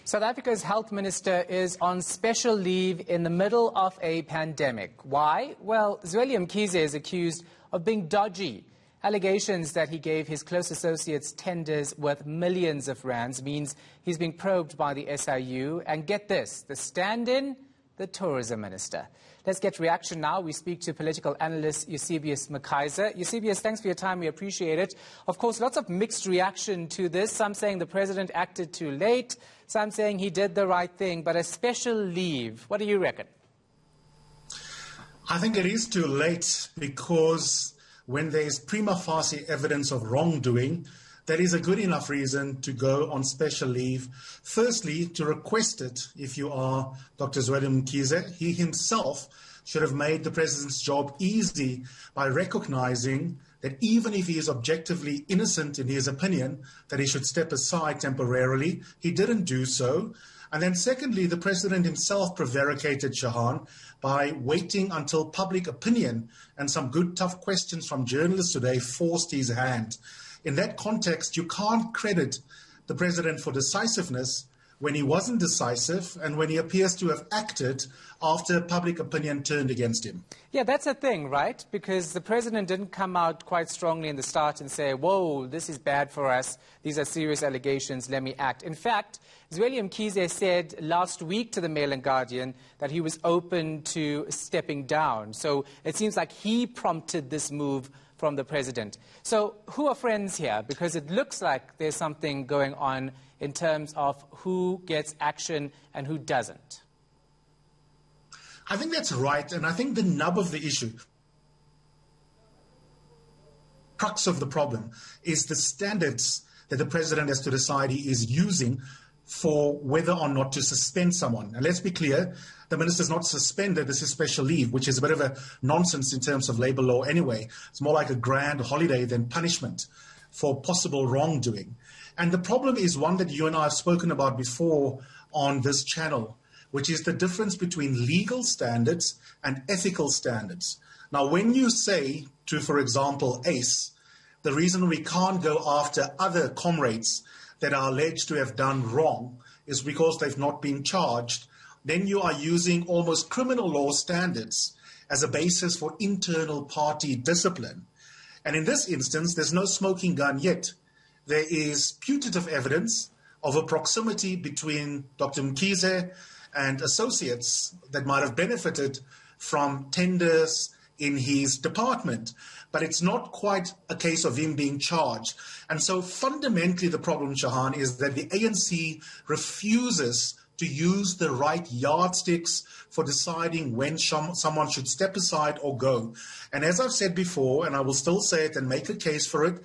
South Africa's health minister is on special leave in the middle of a pandemic. Why? Well, Zweli Mkhize is accused of being dodgy. Allegations that he gave his close associates tenders worth millions of rands means he's being probed by the SIU. And get this, the stand-in, the tourism minister. Let's get reaction now. We speak to political analyst Eusebius Mckaiser. Eusebius, thanks for your time. We appreciate it. Of course, lots of mixed reaction to this. Some saying the president acted too late. Some saying he did the right thing. But a special leave, what do you reckon? I think it is too late because when there is prima facie evidence of wrongdoing, that is a good enough reason to go on special leave. Firstly, to request it if you are Dr. Zweli Mkhize. He himself should have made the president's job easy by recognizing that even if he is objectively innocent in his opinion, that he should step aside temporarily. He didn't do so. And then secondly, the president himself prevaricated Shahan by waiting until public opinion and some good tough questions from journalists today forced his hand. In that context, you can't credit the president for decisiveness when he wasn't decisive and when he appears to have acted after public opinion turned against him. Yeah, that's a thing, right? Because the president didn't come out quite strongly in the start and say, whoa, this is bad for us. These are serious allegations. Let me act. In fact, Zweli Mkhize said last week to the Mail and Guardian that he was open to stepping down. So it seems like he prompted this move from the president. So who are friends here? Because it looks like there's something going on in terms of who gets action and who doesn't. I think that's right, and I think the nub of the issue, crux of the problem, is the standards that the president has to decide he is using for whether or not to suspend someone. And let's be clear, the minister's not suspended, this is special leave, which is a bit of a nonsense in terms of labor law anyway. It's more like a grand holiday than punishment for possible wrongdoing. And the problem is one that you and I have spoken about before on this channel, which is the difference between legal standards and ethical standards. Now, when you say to, for example, ACE, the reason we can't go after other comrades that are alleged to have done wrong is because they've not been charged, then you are using almost criminal law standards as a basis for internal party discipline. And in this instance, there's no smoking gun yet. There is putative evidence of a proximity between Dr. Mkhize and associates that might have benefited from tenders in his department. But it's not quite a case of him being charged. And so fundamentally the problem, Shahan, is that the ANC refuses to use the right yardsticks for deciding when someone should step aside or go. And as I've said before, and I will still say it and make a case for it,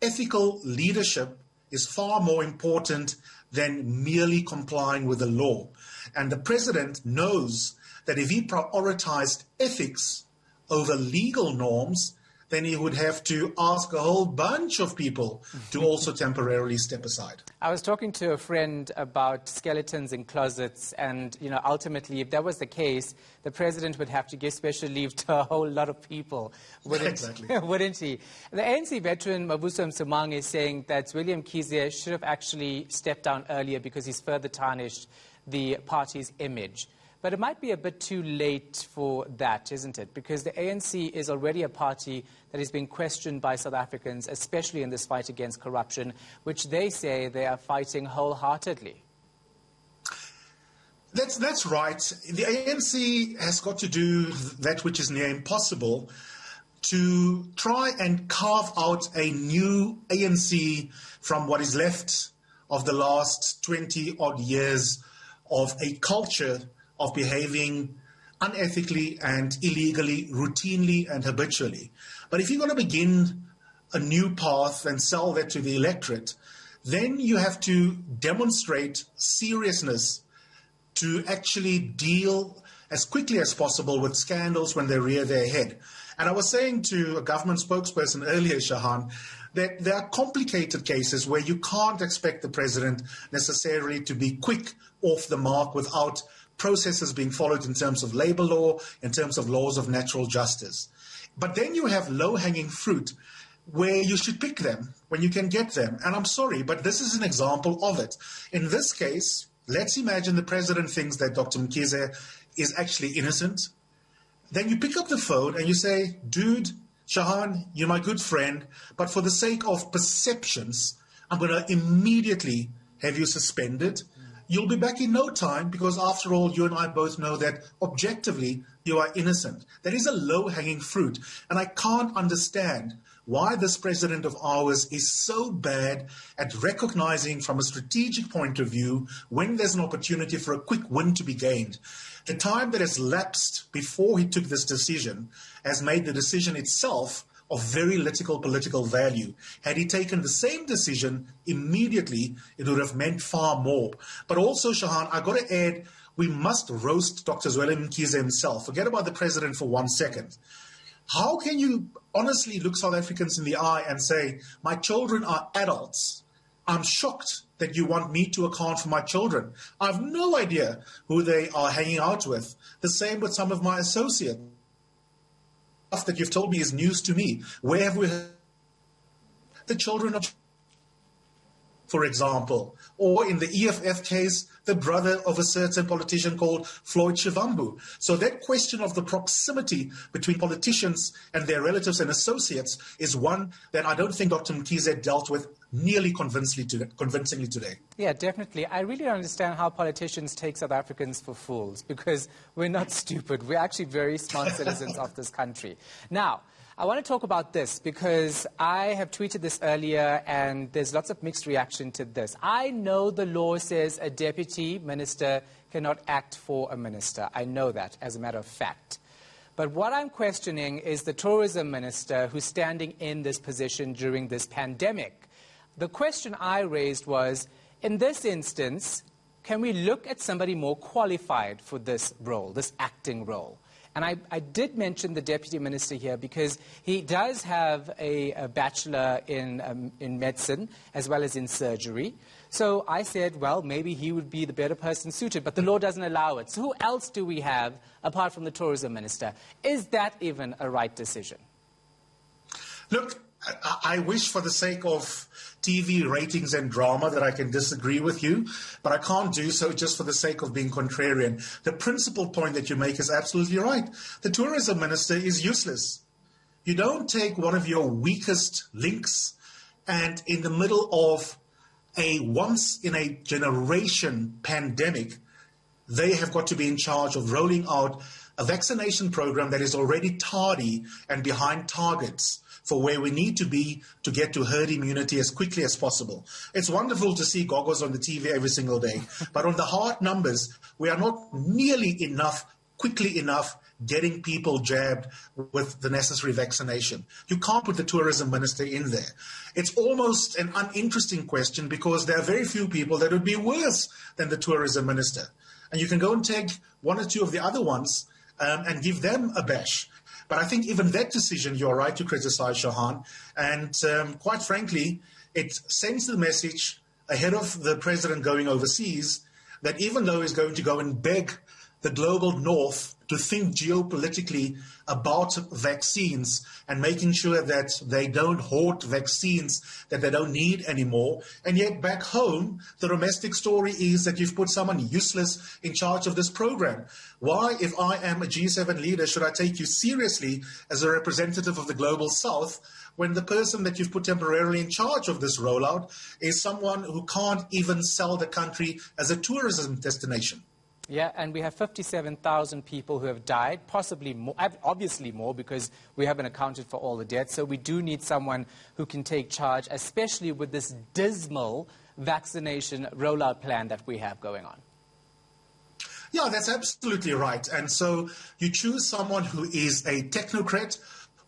ethical leadership is far more important than merely complying with the law. And the president knows that if he prioritized ethics over legal norms, then he would have to ask a whole bunch of people to also temporarily step aside. I was talking to a friend about skeletons in closets, and ultimately, if that was the case, the president would have to give special leave to a whole lot of people, Exactly. wouldn't he? The ANC veteran Mavuso Msimang is saying that Zweli Mkhize should have actually stepped down earlier because he's further tarnished the party's image. But it might be a bit too late for that, isn't it? Because the ANC is already a party that is being questioned by South Africans, especially in this fight against corruption, which they say they are fighting wholeheartedly. That's right. The ANC has got to do that which is near impossible, to try and carve out a new ANC from what is left of the last 20-odd years of a culture of behaving unethically and illegally, routinely and habitually. But if you're going to begin a new path and sell that to the electorate, then you have to demonstrate seriousness to actually deal as quickly as possible with scandals when they rear their head. And I was saying to a government spokesperson earlier, Shahan, that there are complicated cases where you can't expect the president necessarily to be quick off the mark without processes being followed in terms of labor law, in terms of laws of natural justice. But then you have low-hanging fruit where you should pick them when you can get them. And I'm sorry, but this is an example of it. In this case, let's imagine the president thinks that Dr. Mkhize is actually innocent. Then you pick up the phone and you say, dude, Shahan, you're my good friend, but for the sake of perceptions, I'm going to immediately have you suspended. You'll be back in no time because, after all, you and I both know that objectively you are innocent. That is a low-hanging fruit. And I can't understand why this president of ours is so bad at recognizing from a strategic point of view when there's an opportunity for a quick win to be gained. The time that has lapsed before he took this decision has made the decision itself of very little political value. Had he taken the same decision immediately, it would have meant far more. But also, Shahan, I've got to add, we must roast Dr. Zweli Mkhize himself. Forget about the president for 1 second. How can you honestly look South Africans in the eye and say, my children are adults? I'm shocked that you want me to account for my children. I have no idea who they are hanging out with. The same with some of my associates. Stuff that you've told me is news to me. Where have we heard the children of, for example, or in the EFF case, the brother of a certain politician called Floyd Shivambu. So that question of the proximity between politicians and their relatives and associates is one that I don't think Dr. Mkhize dealt with nearly convincingly today. Yeah, definitely. I really don't understand how politicians take South Africans for fools, because we're not stupid. We're actually very smart citizens of this country. Now, I want to talk about this because I have tweeted this earlier and there's lots of mixed reaction to this. I know the law says a deputy minister cannot act for a minister. I know that as a matter of fact. But what I'm questioning is the tourism minister who's standing in this position during this pandemic. The question I raised was, in this instance, can we look at somebody more qualified for this role, this acting role? And I did mention the deputy minister here because he does have a bachelor in medicine as well as in surgery. So I said, well, maybe he would be the better person suited, but the law doesn't allow it. So who else do we have apart from the tourism minister? Is that even a right decision? Look, I wish for the sake of TV ratings and drama that I can disagree with you, but I can't do so just for the sake of being contrarian. The principal point that you make is absolutely right. The tourism minister is useless. You don't take one of your weakest links and in the middle of a once-in-a-generation pandemic, they have got to be in charge of rolling out a vaccination program that is already tardy and behind targets for where we need to be to get to herd immunity as quickly as possible. It's wonderful to see goggles on the TV every single day, but on the hard numbers, we are not nearly enough, quickly enough, getting people jabbed with the necessary vaccination. You can't put the tourism minister in there. It's almost an uninteresting question because there are very few people that would be worse than the tourism minister. And you can go and take one or two of the other ones and give them a bash. But I think even that decision, you're right to criticize, Shahan. And quite frankly, it sends the message ahead of the president going overseas that even though he's going to go and beg the global north to think geopolitically about vaccines and making sure that they don't hoard vaccines that they don't need anymore. And yet back home, the domestic story is that you've put someone useless in charge of this program. Why, if I am a G7 leader, should I take you seriously as a representative of the global south when the person that you've put temporarily in charge of this rollout is someone who can't even sell the country as a tourism destination? Yeah, and we have 57,000 people who have died, possibly more, obviously more, because we haven't accounted for all the deaths. So we do need someone who can take charge, especially with this dismal vaccination rollout plan that we have going on. Yeah, that's absolutely right. And so you choose someone who is a technocrat,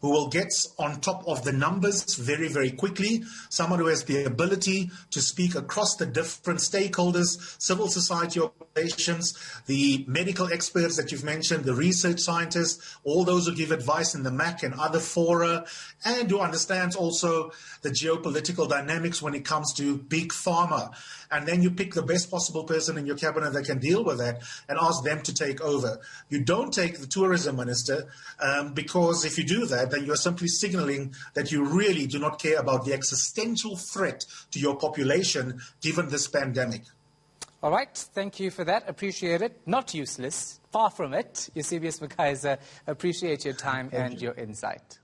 who will get on top of the numbers very, very quickly, someone who has the ability to speak across the different stakeholders, civil society organizations, the medical experts that you've mentioned, the research scientists, all those who give advice in the MAC and other fora, and who understands also the geopolitical dynamics when it comes to big pharma. And then you pick the best possible person in your cabinet that can deal with that and ask them to take over. You don't take the tourism minister because if you do that, then you're simply signaling that you really do not care about the existential threat to your population given this pandemic. All right, thank you for that. Appreciate it. Not useless, far from it. Eusebius Mckaiser, appreciate your time and your insight.